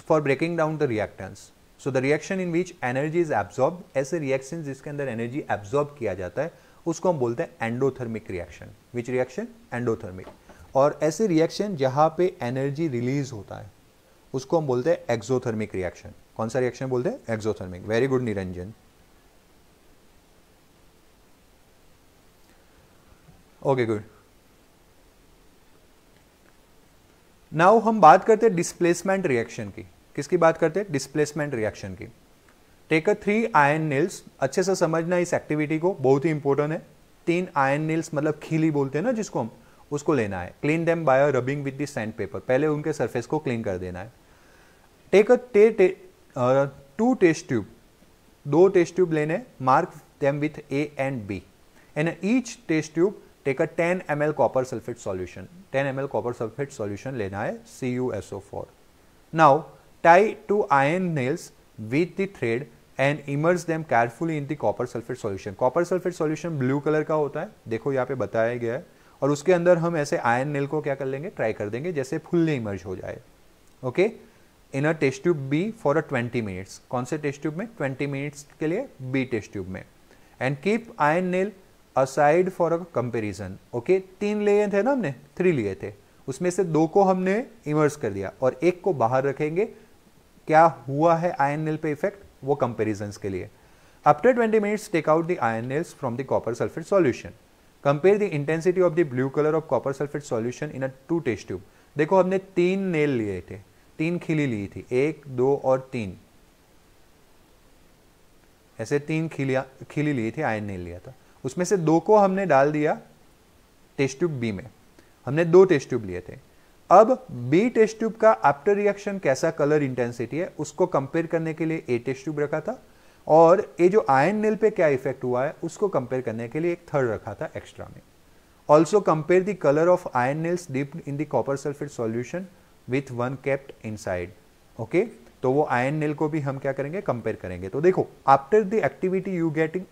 for breaking down the reactants, so the reaction in which energy is absorb, ऐसे रिएक्शन जिसके अंदर एनर्जी एब्जॉर्ब किया जाता है उसको हम बोलते हैं endothermic reaction. Which reaction? Endothermic. और ऐसे रिएक्शन जहां पे एनर्जी रिलीज होता है उसको हम बोलते हैं एक्सोथर्मिक रिएक्शन। कौन सा रिएक्शन बोलते हैं? Exothermic. Very good Niranjan. Okay good. Now हम बात करते हैं डिस्प्लेसमेंट रिएक्शन की। किसकी बात करते हैं? डिस्प्लेसमेंट रिएक्शन की। Take a 3 iron nails. अच्छे से समझना इस एक्टिविटी को, बहुत ही इंपॉर्टेंट है। 3 आयन नील्स मतलब खीली बोलते हैं ना जिसको हम, उसको लेना है। Clean them by rubbing with the sand paper, पहले उनके सरफेस को क्लीन कर देना है। Take a 2 test tube, 2 test tube लेने, mark them with A and B, and each test tube take a 10 ml copper sulphate solution. 10 ml copper sulphate solution लेना है, CuSO4। Now tie 2 iron nails with the thread and immerse them carefully in the copper sulphate solution. Copper sulphate solution blue colour का होता है, देखो यहाँ पे बताया गया है, और उसके अंदर हम ऐसे आयन नेल को क्या कर लेंगे? ट्राई कर देंगे जैसे फुल्ली इमर्ज हो जाए। Okay, in a test tube B for a 20 minutes. कौन से टेस्ट ट्यूब में? 20 मिनट्स के लिए B टेस्ट ट्यूब में। And keep ion nail aside for a comparison. Okay, 3 लिए थे ना हमने, 3 लिए थे, उसमें से 2 को हमने इमर्स कर दिया और 1 को बाहर रखेंगे। क्या हुआ है आयन नेल पे इफेक्ट? वो कंपेरिजन के लिए। After 20 minutes take out the iron nails from the copper sulphate solution. Compare the intensity of the blue colour of copper sulphate solution in a 2 test tube. देखो हमने 3 नेल लिए थे, 3 खिली ली थी, 1 2 और 3, ऐसे 3 खिली ली थी, आयन नेल लिया था। उसमें से 2 को हमने डाल दिया टेस्ट ट्यूब B में। हमने 2 टेस्ट ट्यूब लिए थे। अब B टेस्ट ट्यूब का आफ्टर रिएक्शन कैसा कलर इंटेंसिटी है उसको कंपेयर करने के लिए A टेस्ट ट्यूब रखा था, और ये जो आयन नेल पे क्या इफेक्ट हुआ है उसको कंपेयर करने के लिए एक थर्ड रखा था एक्स्ट्रा में। Also compare the colour of ion nails dipped in the copper sulphate solution with one kept inside. Okay, तो वो आयन नेल को भी हम क्या करेंगे? कंपेयर करेंगे। तो देखो after the activity you getting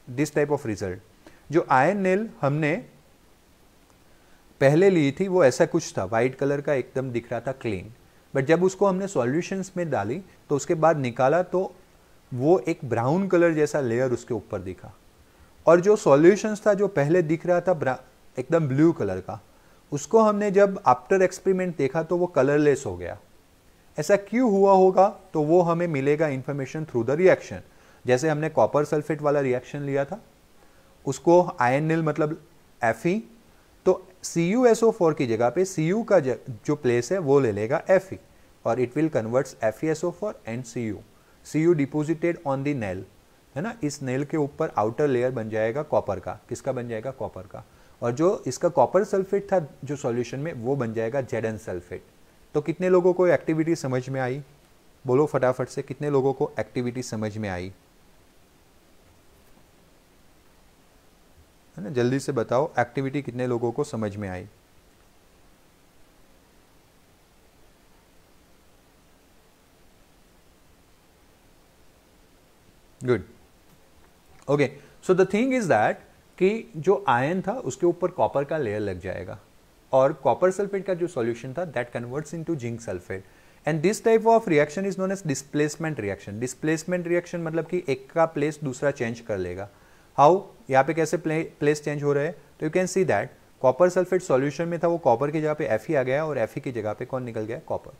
this type of result. जो आयन नेल हमने पहले ली थी वो ऐसा कुछ था, व्हाइट कलर का एकदम दिख रहा था क्लीन, बट जब उसको हमने सॉल्यूशंस में डाली तो उसके बाद निकाला तो वो एक ब्राउन कलर जैसा लेयर उसके ऊपर दिखा, और जो सॉल्यूशंस था जो पहले दिख रहा था एकदम ब्लू कलर का, उसको हमने जब आफ्टर एक्सपेरिमेंट देखा तो वो कलरलेस हो गया। ऐसा क्यों हुआ होगा? तो वो हमें मिलेगा इंफॉर्मेशन थ्रू द रिएक्शन। जैसे हमने कॉपर सल्फेट वाला रिएक्शन लिया था, उसको आयन नेल मतलब Fe, तो CuSO4 की जगह पे Cu का जो प्लेस है वो ले लेगा Fe और it will converts FeSO4 and Cu deposited on the nail, है ना, इस नेल के ऊपर आउटर लेयर बन जाएगा कॉपर का। किसका बन जाएगा? कॉपर का। और जो इसका कॉपर सल्फेट था जो सॉल्यूशन में वो बन जाएगा Zn सल्फेट। तो कितने लोगों को एक्टिविटी समझ में आई? बोलो फटाफट से, कितने लोगों को एक्टिविटी समझ में आई? है ना, जल्दी से बताओ एक्टिविटी कितने लोगों को समझ में आई? Good, okay. So the thing is that कि जो आयन था उसके ऊपर कॉपर का लेयर लग जाएगा और कॉपर सल्फेट का जो सॉल्यूशन था that converts into zinc sulphate and this type of reaction is known as displacement reaction. Displacement reaction मतलब कि एक का प्लेस दूसरा चेंज कर लेगा। हाउ? यहाँ पे कैसे प्लेस चेंज हो रहा है? तो you can see that copper sulphate solution में था, वो कॉपर की जगह पे Fe आ गया और Fe की जगह पे कौन निकल गया? Copper.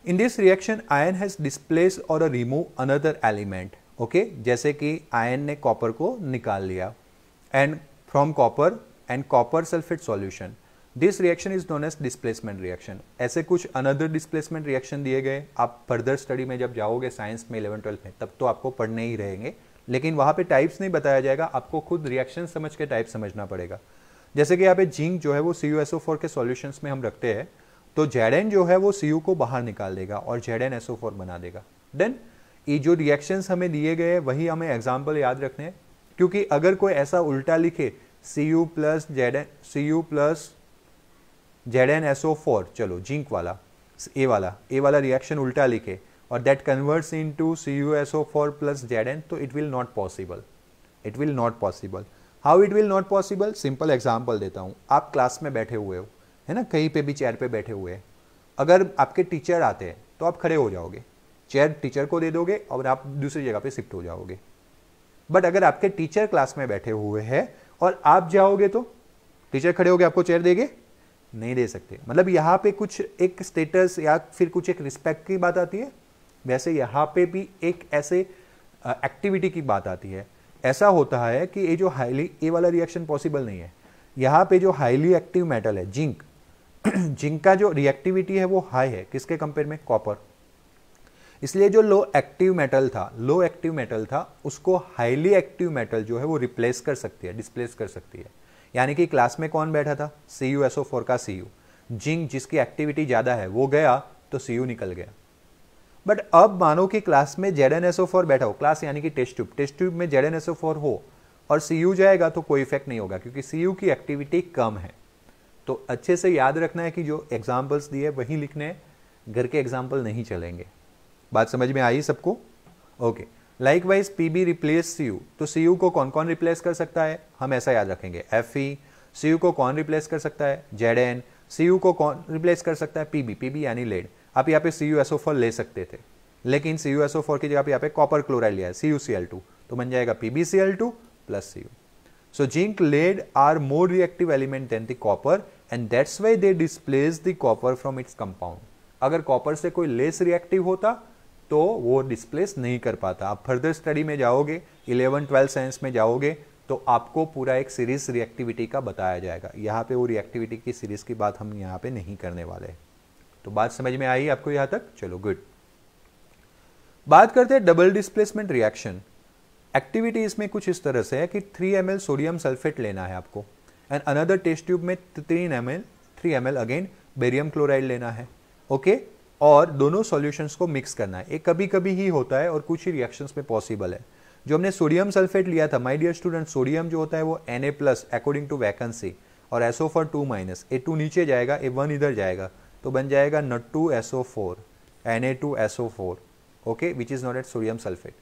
In this reaction iron has displace or remove another element, okay, जैसे कि आयन ने कॉपर को निकाल लिया and from copper and copper sulphate solution. This reaction is known as displacement reaction. ऐसे कुछ अनदर डिस्प्लेसमेंट रिएक्शन दिए गए, आप फर्दर स्टडी में जब जाओगे साइंस में 11-12 में तब तो आपको पढ़ने ही रहेंगे, लेकिन वहां पे टाइप्स नहीं बताया जाएगा, आपको खुद रिएक्शन समझ के टाइप समझना पड़ेगा। जैसे कि यहाँ पे जिंक जो है वो CuSO4 के सॉल्यूशंस में हम रखते हैं, तो Zn जो है वो Cu को बाहर निकाल देगा और ZnSO4 बना देगा। देन ये जो रिएक्शंस हमें दिए गए वही हमें एग्जाम्पल याद रखने हैं, क्योंकि अगर कोई ऐसा उल्टा लिखे Cu प्लस ZnSO4, चलो जिंक वाला ए वाला रिएक्शन उल्टा लिखे और that converts into CuSO4 plus Zn, तो it will not possible. It will not possible. How it will not possible? Simple example देता हूं। आप क्लास में बैठे हुए हो, है ना, कहीं पे भी चेयर पे बैठे हुए हैं, अगर आपके टीचर आते हैं तो आप खड़े हो जाओगे, चेयर टीचर को दे दोगे और आप दूसरी जगह पे शिफ्ट हो जाओगे। बट अगर आपके टीचर क्लास में बैठे हुए हैं और आप जाओगे तो टीचर खड़े होगे आपको चेयर देंगे? नहीं दे सकते। मतलब यहाँ पे कुछ एक स्टेटस या फिर कुछ एक रिस्पेक्ट की बात आती है, वैसे यहाँ पे भी एक ऐसे एक्टिविटी की बात आती है। ऐसा होता है कि ये जो हाईली, ये वाला रिएक्शन पॉसिबल नहीं है। यहाँ पे जो हाईली एक्टिव मेटल है जिंक, जिंक का जो रिएक्टिविटी है वो हाई है, किसके कंपेयर में? कॉपर। इसलिए जो लो एक्टिव मेटल था उसको हाईली एक्टिव मेटल जो है वो रिप्लेस कर सकती है, डिस्प्लेस कर सकती है। यानी कि क्लास में कौन बैठा था? CuSO4 का Cu। जिंक जिसकी एक्टिविटी ज्यादा है वो गया तो Cu निकल गया। बट अब मानो कि क्लास में ZnSO4 बैठा हो, क्लास यानी कि टेस्ट ट्यूब में ZnSO4 हो और Cu जाएगा तो कोई इफेक्ट नहीं होगा, क्योंकि Cu की एक्टिविटी कम है। तो अच्छे से याद रखना है कि जो एग्जाम्पल्स दिए वही लिखने हैं, घर के एग्जाम्पल नहीं चलेंगे। बात समझ में आई सबको? Okay. Likewise Pb replace Cu, तो Cu को कौन कौन रिप्लेस कर सकता है? हम ऐसा याद रखेंगे, Fe। Cu को कौन रिप्लेस कर सकता है? Zn। Cu को कौन रिप्लेस कर सकता है? Pb यानी लेड। आप यहाँ पे CuSO4 ले सकते थे, लेकिन CuSO4 की जगह पे यहाँ पे कॉपर क्लोराइड लिया है, CuCl2, तो बन जाएगा PbCl2 plus Cu। So zinc, lead are more reactive element than the copper and that's why they displace the copper from its compound. अगर कॉपर से कोई लेस रिएक्टिव होता तो वो डिस्प्लेस नहीं कर पाता। आप फर्दर स्टडी में जाओगे, 11-12 साइंस में जाओगे तो आपको पूरा एक सीरीज रिएक्टिविटी का बताया जाएगा। यहाँ पे वो रिएक्टिविटी की सीरीज की बात हम यहाँ पे नहीं करने वाले। तो बात समझ में आई आपको यहाँ तक? चलो गुड। बात करते हैं डबल डिस्प्लेसमेंट रिएक्शन। एक्टिविटी इसमें कुछ इस तरह से है कि 3 ml सोडियम सल्फेट लेना है आपको एंड अनदर टेस्ट ट्यूब में 3 ml अगेन बेरियम क्लोराइड लेना है, ओके, और दोनों सॉल्यूशंस को मिक्स करना है। ये कभी कभी ही होता है और कुछ ही रिएक्शंस में पॉसिबल है। जो हमने सोडियम सल्फेट लिया था, माय डियर स्टूडेंट, सोडियम जो होता है वो Na+ अकॉर्डिंग टू वैकेंसी और SO4 2-, A2 नीचे जाएगा, A1 इधर जाएगा, तो बन जाएगा Na2SO4, Na2SO4, okay, which is not at sodium sulphate.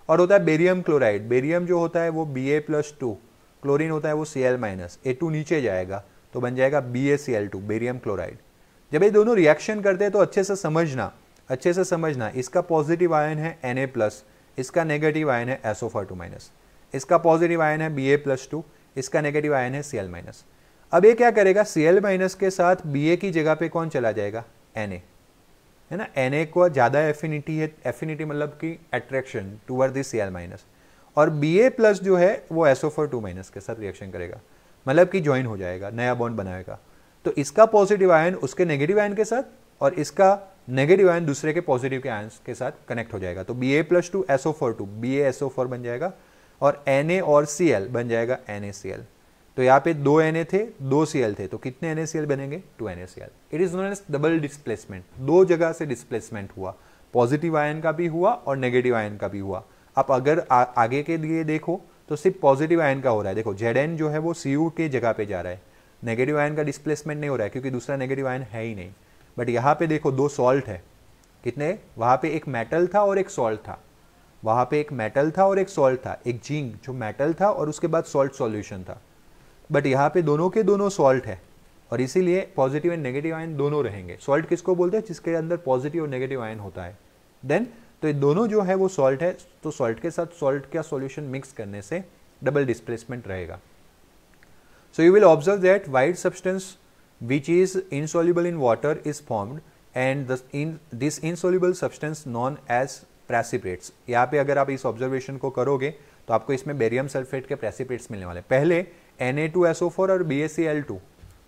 और होता है बेरियम क्लोराइड, बेरियम जो होता है वो Ba+2, क्लोरीन होता है वो Cl-, A2 नीचे जाएगा तो बन जाएगा BaCl2, बेरियम क्लोराइड। जब ये दोनों रिएक्शन करते हैं तो अच्छे से समझना, इसका पॉजिटिव आयन है Na+, इसका नेगेटिव आयन है SO4 2-, इसका पॉजिटिव आयन है Ba+2, इसका नेगेटिव आयन है Cl-। अब ये क्या करेगा? Cl- के साथ Ba की जगह पे कौन चला जाएगा? Na, है ना। Na को ज्यादा एफिनिटी है, एफिनिटी मतलब कि अट्रैक्शन टूवर्ड द Cl-, और Ba+ जो है वो SO4 2- के साथ रिएक्शन करेगा। मतलब कि ज्वाइन हो जाएगा, नया बॉन्ड बनाएगा। तो इसका पॉजिटिव आयन उसके नेगेटिव आयन के साथ और इसका नेगेटिव आयन दूसरे के पॉजिटिव के आयन के साथ कनेक्ट हो जाएगा। तो Ba+2 SO4 BaSO4 बन जाएगा और Na और Cl बन जाएगा NaCl। तो यहाँ पे 2 Na थे, 2 Cl थे, तो कितने NaCl बनेंगे? 2 NaCl। It is known as double displacement. दो जगह से डिस्प्लेसमेंट हुआ, पॉजिटिव आयन का भी हुआ और नेगेटिव आयन का भी हुआ। आप अगर आगे के लिए देखो तो सिर्फ पॉजिटिव आयन का हो रहा है। देखो Zn जो है वो Cu के जगह पे जा रहा है, नेगेटिव आयन का डिस्प्लेसमेंट नहीं हो रहा है क्योंकि दूसरा नेगेटिव आयन है ही नहीं। बट यहाँ पे देखो 2 सॉल्ट है, कितने? वहाँ पे एक मेटल था और एक सॉल्ट था, वहाँ पे एक मेटल था और एक सॉल्ट था, एक जिंक जो मेटल था और उसके बाद सॉल्ट सॉल्यूशन था। बट यहाँ पे दोनों के दोनों सॉल्ट है और इसीलिए पॉजिटिव एंड नेगेटिव आयन दोनों रहेंगे। सॉल्ट किसको बोलते हैं? जिसके अंदर पॉजिटिव और नेगेटिव आयन होता है। देन तो ये दोनों जो है वो सॉल्ट है, तो सॉल्ट के साथ सॉल्ट का सॉल्यूशन मिक्स करने से डबल डिस्प्लेसमेंट रहेगा। So you will observe that white substance which is insoluble in water is formed and this insoluble substance known as precipitates। यहाँ पे अगर आप इस ऑब्जर्वेशन को करोगे तो आपको इसमें बेरियम सल्फेट के प्रेसिपिटेट्स मिलने वाले। पहले Na2SO4 और BaCl2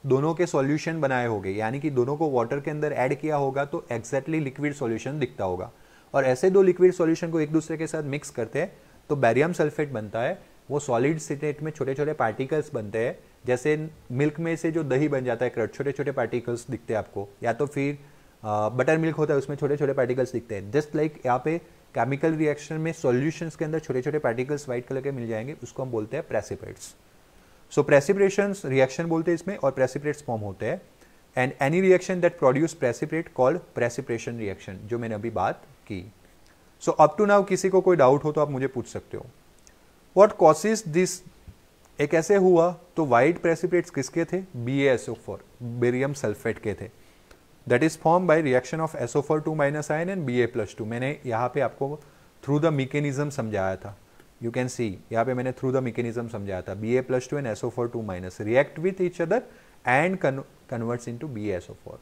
दोनों के सॉल्यूशन बनाए होंगे, यानी कि दोनों को वाटर के अंदर ऐड किया होगा तो एग्जैक्टली लिक्विड सॉल्यूशन दिखता होगा। और ऐसे दो लिक्विड सॉल्यूशन को एक दूसरे के साथ मिक्स करते हैं तो बेरियम सल्फेट बनता है। वो सॉलिड स्टेट में छोटे छोटे पार्टिकल्स बनते हैं, जैसे मिल्क में से जो दही बन जाता है कर्ड, छोटे छोटे पार्टिकल्स दिखते हैं आपको, या तो फिर बटर मिल्क होता है उसमें छोटे छोटे पार्टिकल्स दिखते हैं। जस्ट लाइक यहाँ पे केमिकल रिएक्शन में सॉल्यूशंस के अंदर छोटे छोटे पार्टिकल्स व्हाइट कलर के मिल जाएंगे, उसको हम बोलते हैं प्रेसिपिटेट्स। सो प्रेसिपिटेशंस रिएक्शन बोलते हैं इसमें, और प्रेसिपिटेट्स फॉर्म होते हैं। And any reaction that produce precipitate called precipitation reaction, जो मैंने अभी बात की। सो अप टू नाउ किसी को कोई डाउट हो तो आप मुझे पूछ सकते हो। What causes this? एक ऐसे हुआ तो व्हाइट प्रेसिपिटेट्स किसके थे? BaSO4 बेरियम सल्फेट के थे। That is form by reaction of SO4 ion and Ba+2। मैंने यहाँ पे आपको थ्रू द मैकेनिज्म समझाया था, यू कैन सी यहाँ पे मैंने थ्रू द मैकेनिज्म समझाया था। Ba+2 and SO4 react with each other and converts into BaSO4।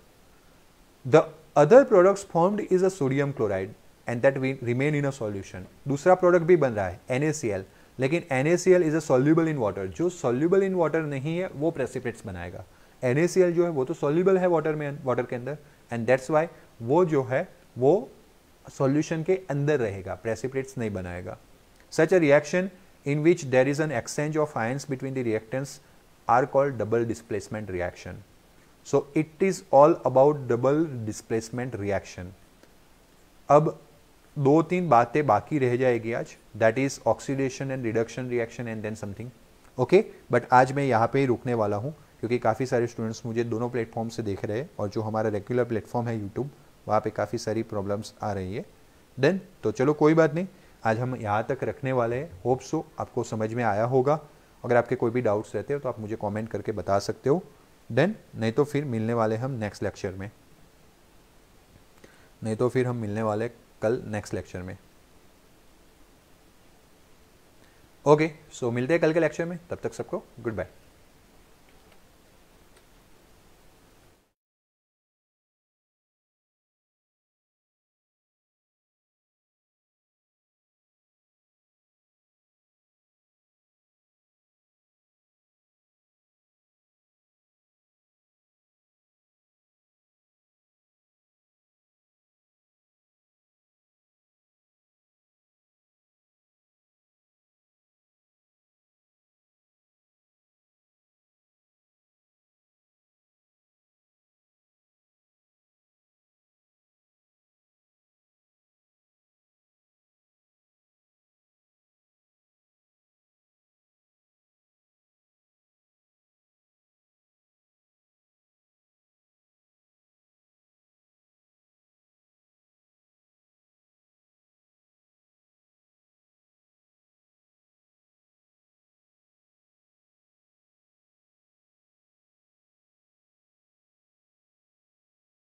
The other products formed is a sodium chloride and that remain in a solution. दूसरा प्रोडक्ट भी बन रहा है NaCl, लेकिन NaCl is a soluble in water. जो सॉल्युबल इन वाटर नहीं है वो प्रेसिपिटेट्स बनाएगा। NaCl जो है वो तो सॉल्युबल है वाटर में, वाटर के अंदर, एंड दैट्स वाई वो जो है वो सॉल्यूशन के अंदर रहेगा, प्रेसिपिटेट्स नहीं बनाएगा। Such a reaction in which there is an exchange of ions between the reactants are called double displacement reaction. So it is all about double displacement reaction. अब 2-3 बातें बाकी रह जाएगी आज, that is oxidation and reduction reaction and then something. Okay, but आज मैं यहाँ पे ही रुकने वाला हूँ क्योंकि काफ़ी सारे स्टूडेंट्स मुझे दोनों प्लेटफॉर्म से देख रहे हैं और जो हमारा रेगुलर प्लेटफॉर्म है यूट्यूब, वहाँ पे काफ़ी सारी प्रॉब्लम्स आ रही है। देन तो चलो कोई बात नहीं, आज हम यहाँ तक रखने वाले हैं। होप सो आपको समझ में आया होगा। अगर आपके कोई भी डाउट्स रहते हो तो आप मुझे कॉमेंट करके बता सकते हो। देन नहीं तो फिर मिलने वाले हम नेक्स्ट लेक्चर में, नहीं तो फिर हम मिलने वाले कल नेक्स्ट लेक्चर में। ओके, सो मिलते हैं कल के लेक्चर में, तब तक सबको गुड बाय।